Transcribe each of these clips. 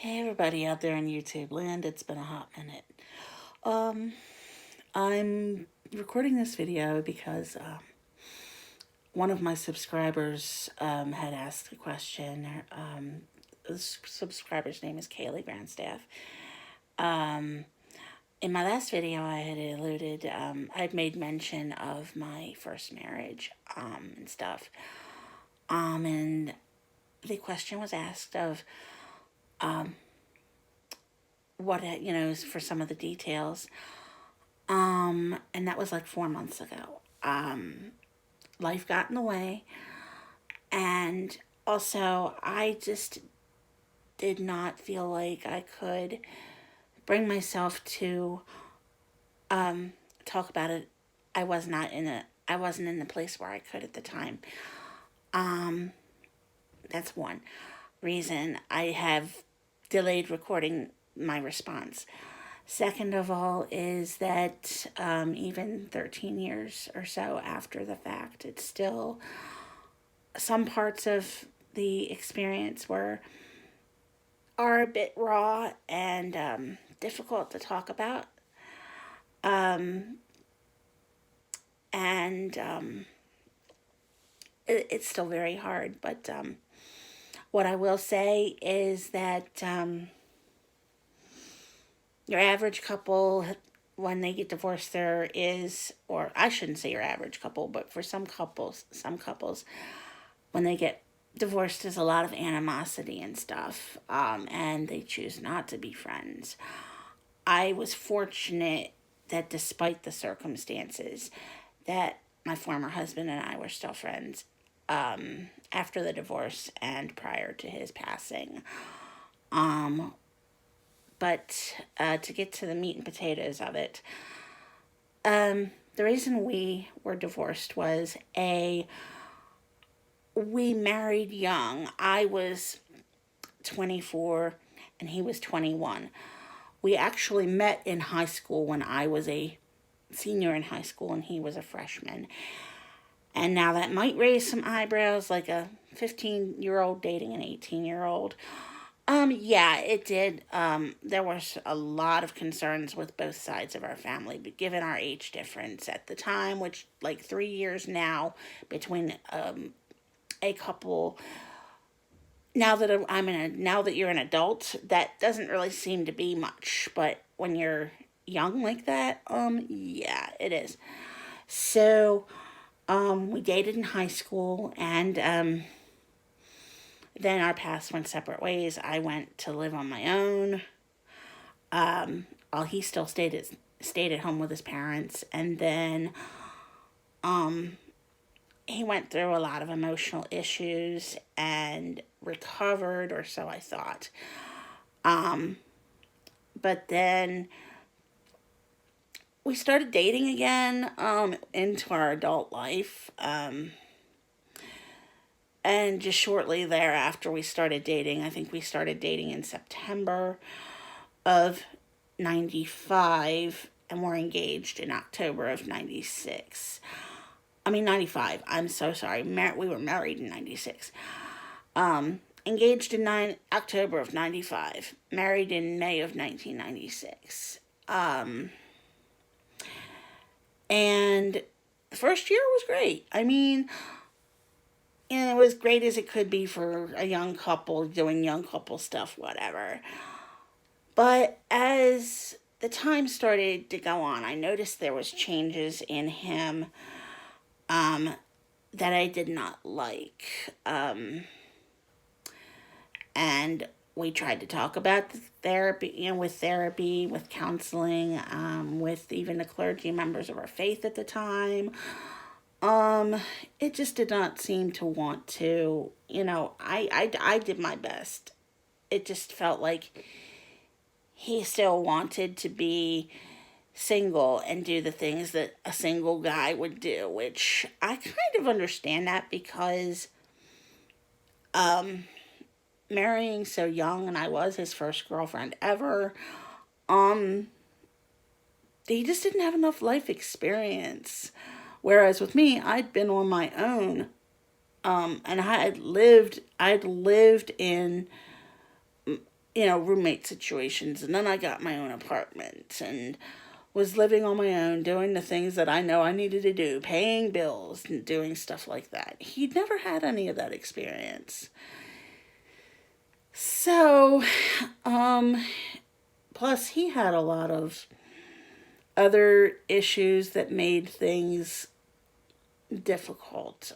Hey everybody out there in YouTube land, it's been a hot minute. Um, I'm recording this video because one of my subscribers had asked a question. The subscriber's name is Kaylee Grandstaff. Um, in my last video, I had alluded, I'd made mention of my first marriage and stuff. And the question was asked of what, for some of the details. And that was like 4 months ago. Life got in the way, and also I just did not feel like I could bring myself to talk about it. I wasn't in the place where I could at the time. Um, that's one reason I have delayed recording my response. Second of all, is that even 13 years or so after the fact, it's still some parts of the experience are a bit raw and difficult to talk about. Um, and it's still very hard. But what I will say is that your average couple, when they get divorced, there is, or I shouldn't say your average couple, but for some couples, when they get divorced, there's a lot of animosity and stuff, and they choose not to be friends. I was fortunate that despite the circumstances, that my former husband and I were still friends after the divorce and prior to his passing. Um, but to get to the meat and potatoes of it, the reason we were divorced was we married young. I was 24 and he was 21. We actually met in high school when I was a senior in high school and he was a freshman. And now that might raise some eyebrows, like a 15-year-old dating an 18-year-old. Yeah, it did. There was a lot of concerns with both sides of our family, but given our age difference at the time, which like 3 years now between a couple. Now that you're an adult, that doesn't really seem to be much. But when you're young like that, yeah, it is. So, we dated in high school, and then our paths went separate ways. I went to live on my own. While he still stayed at home with his parents, and then he went through a lot of emotional issues and recovered, or so I thought. Um, but then we started dating again into our adult life. And just shortly thereafter, we started dating. I think we started dating in September of 95, and we're engaged in October of 96. I mean, 95. I'm so sorry. We were married in 96. Engaged in October of 95. Married in May of 1996. And the first year was great. I mean, and it was great as it could be for a young couple doing young couple stuff, whatever. But as the time started to go on, I noticed there was changes in him um, that I did not like. And we tried to talk about the therapy, with therapy, with counseling, with even the clergy members of our faith at the time. Um, it just did not seem to want to, I did my best. It just felt like he still wanted to be single and do the things that a single guy would do, which I kind of understand that because um, marrying so young, and I was his first girlfriend ever, um, he just didn't have enough life experience. Whereas with me, I'd been on my own, and I'd lived in roommate situations. And then I got my own apartment and was living on my own, doing the things that I know I needed to do, paying bills and doing stuff like that. He'd never had any of that experience. So, um, plus he had a lot of other issues that made things difficult.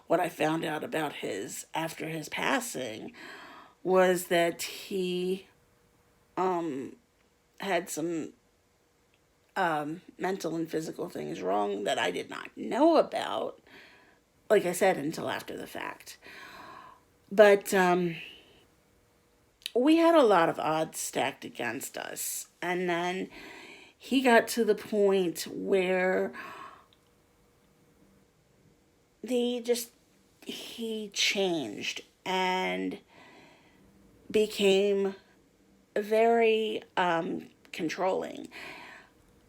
What I found out about his after his passing was that he um, had some mental and physical things wrong that I did not know about, like I said, until after the fact. But we had a lot of odds stacked against us. And then he got to the point where they just, he changed and became very controlling.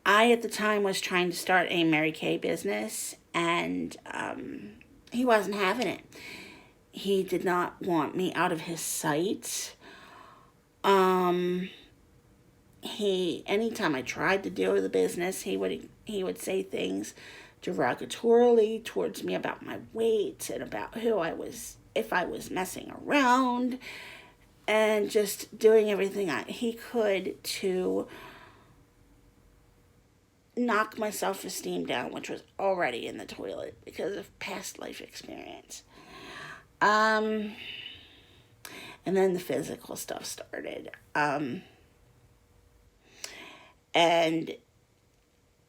I, at the time, was trying to start a Mary Kay business, and he wasn't having it. He did not want me out of his sight. Um, anytime I tried to do the business, he would say things derogatorily towards me about my weight and about who I was, if I was messing around, and just doing everything he could to knock my self-esteem down, which was already in the toilet because of past life experience. Um, and then the physical stuff started. And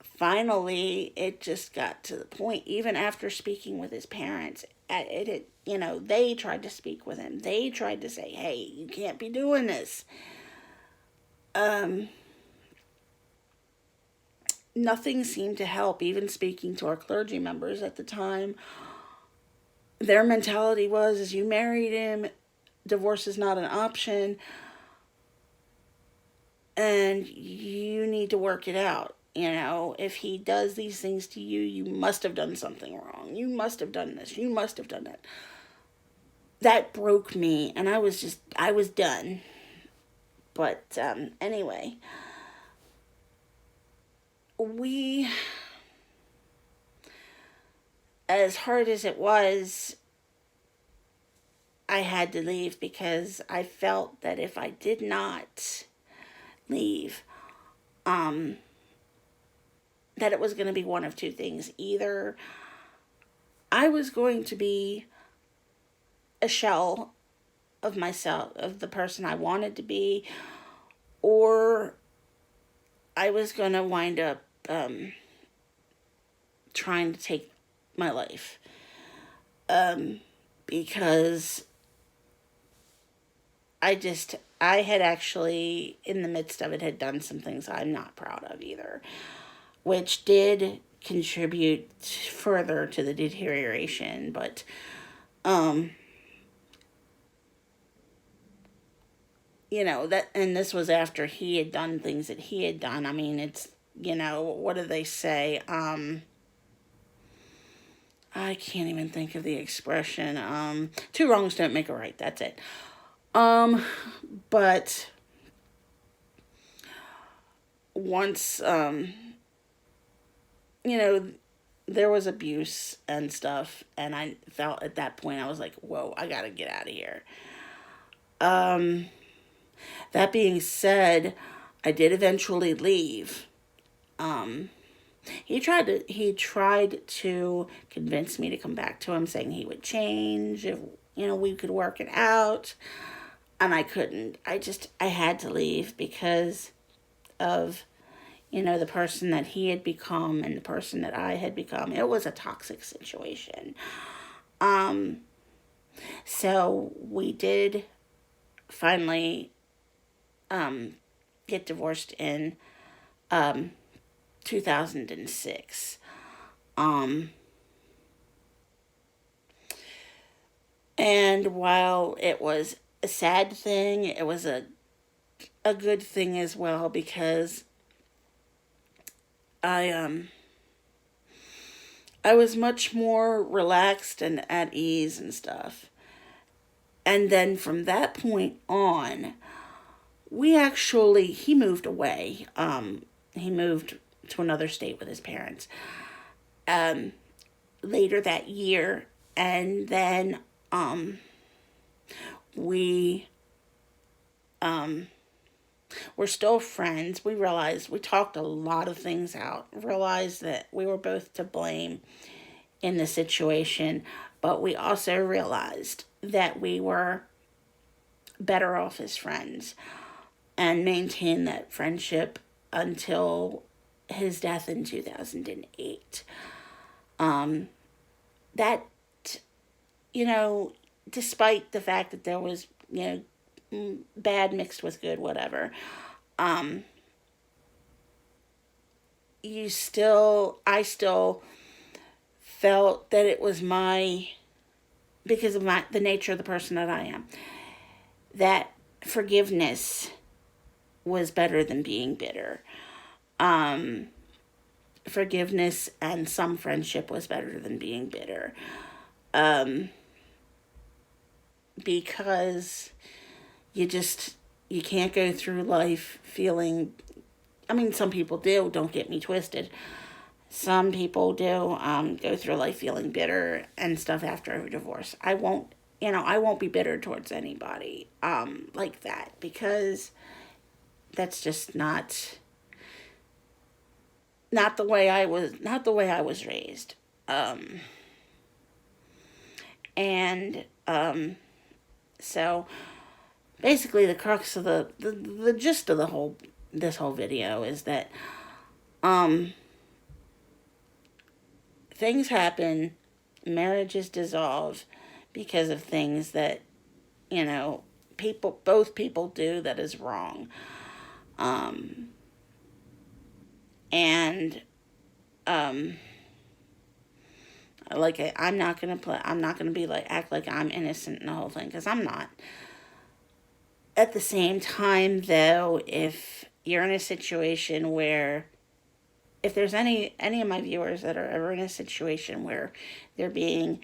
finally, it just got to the point, even after speaking with his parents, they tried to speak with him. They tried to say, hey, you can't be doing this. Um, Nothing seemed to help. Even speaking to our clergy members at the time, their mentality was, as you married him, divorce is not an option, and you need to work it out. If he does these things to you, you must have done something wrong. You must have done this. You must have done that. That broke me, and I was done. But anyway, we, as hard as it was, I had to leave because I felt that if I did not leave, um, that it was going to be one of two things. Either I was going to be a shell of myself, of the person I wanted to be, or I was going to wind up trying to take my life. Because I had actually, in the midst of it, had done some things I'm not proud of either, which did contribute further to the deterioration. But, um, and this was after he had done things that he had done. I mean, it's, what do they say? I can't even think of the expression. Two wrongs don't make a right. That's it. Um, but once, you know, there was abuse and stuff, and I felt at that point I was like, "Whoa, I gotta get out of here." Um, that being said, I did eventually leave. Um, he tried to convince me to come back to him, saying he would change if we could work it out, and I couldn't. I had to leave because of the person that he had become and the person that I had become. It was a toxic situation. Um, so we did finally um, get divorced in um, 2006. Um, and while it was a sad thing, it was a good thing as well because I I was much more relaxed and at ease and stuff. And then from that point on, he moved away. He moved to another state with his parents um, later that year. And then we we're still friends. We talked a lot of things out, realized that we were both to blame in the situation, but we also realized that we were better off as friends and maintained that friendship until his death in 2008. Um, that, you know, despite the fact that there was, bad mixed with good, whatever, um, I still felt that it was because of the nature of the person that I am, that forgiveness was better than being bitter. Um, Forgiveness and some friendship was better than being bitter. Um, because you just, you can't go through life feeling, I mean, some people do, don't get me twisted. Some people do go through life feeling bitter and stuff after a divorce. I won't be bitter towards anybody like that, because that's just not the way I was raised. Um, and so basically the crux of the gist of this whole video is that um, things happen, marriages dissolve because of things that, you know, both people do that is wrong. Um, and um, I'm not gonna be like act like I'm innocent in the whole thing, because I'm not. At the same time, though, if you're in a situation where, if there's any of my viewers that are ever in a situation where they're being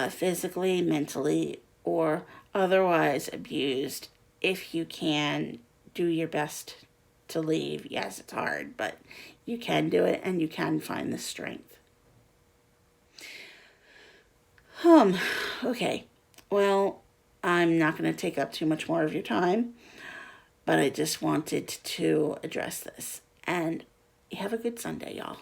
physically, mentally, or otherwise abused, if you can, do your best to leave. Yes, it's hard, but you can do it, and you can find the strength. Okay. Well, I'm not going to take up too much more of your time, but I just wanted to address this. And have a good Sunday, y'all.